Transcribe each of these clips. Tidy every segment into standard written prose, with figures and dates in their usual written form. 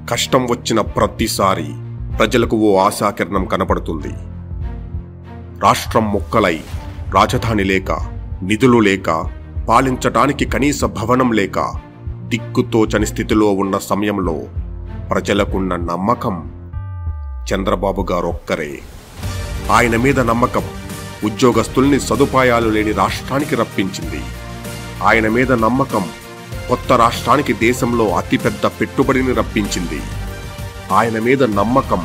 కష్టం వచ్చిన ప్రతిసారి ప్రజలకు ఓ ఆశాకిరణం కనపడుతుంది. రాష్ట్రం ముక్కలై రాజధాని లేక, నిధులు లేక, పాలించటానికి కనీస భవనం లేక దిక్కుతోచని స్థితిలో ఉన్న సమయంలో ప్రజలకున్న నమ్మకం చంద్రబాబు గారు ఒక్కరే. ఆయన మీద నమ్మకం ఉద్యోగస్తుల్ని సదుపాయాలు లేని రాష్ట్రానికి రప్పించింది. ఆయన మీద నమ్మకం కొత్త రాష్ట్రానికి దేశంలో అతిపెద్ద పెట్టుబడిని రప్పించింది. ఆయన మీద నమ్మకం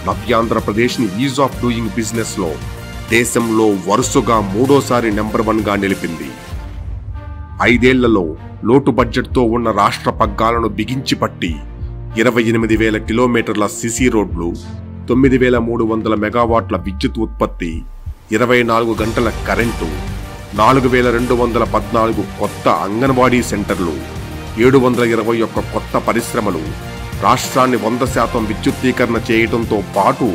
నవ్యాంధ్రప్రదేశ్ని ఈజ్ ఆఫ్ డూయింగ్ బిజినెస్లో దేశంలో వరుసగా 3వ నెంబర్ 1గా నిలిపింది. 5 ఏళ్లలో లోటు బడ్జెట్తో ఉన్న రాష్ట్ర పగ్గాలను బిగించి పట్టి 28,000 కిలోమీటర్ల సిసి రోడ్లు, 9,300 మెగావాట్ల విద్యుత్ ఉత్పత్తి, 24 గంటల కరెంటు, 4,214 కొత్త అంగన్వాడీ సెంటర్లు, 721 కొత్త పరిశ్రమలు, రాష్ట్రాన్ని 100% విద్యుత్తీకరణ చేయడంతో పాటు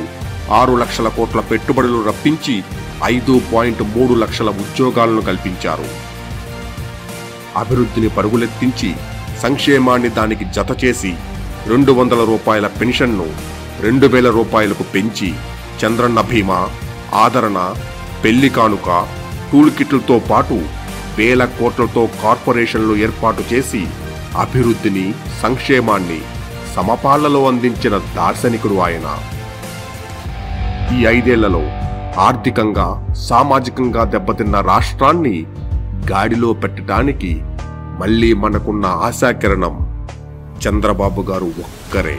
6 లక్షల కోట్ల పెట్టుబడులు రప్పించి 5.3 లక్షల ఉద్యోగాలను కల్పించారు. అభివృద్ధిని పరుగులెత్తించి సంక్షేమాన్ని దానికి జత చేసి 200 రూపాయల పెన్షన్ను 2,000 రూపాయలకు పెంచి చంద్రన్న బీమా, ఆదరణ, పెళ్లి కానుక, టూల్ కిట్లతో పాటు 1,000 కోట్లతో కార్పొరేషన్లు ఏర్పాటు చేసి అభివృద్ధిని, సంక్షేమాన్ని సమపాళ్లలో అందించిన దార్శనికుడు ఆయన. ఈ 5 ఏళ్లలో ఆర్థికంగా, సామాజికంగా దెబ్బతిన్న రాష్ట్రాన్ని గాడిలో పెట్టడానికి మళ్లీ మనకున్న ఆశాకిరణం చంద్రబాబు గారు ఒక్కరే.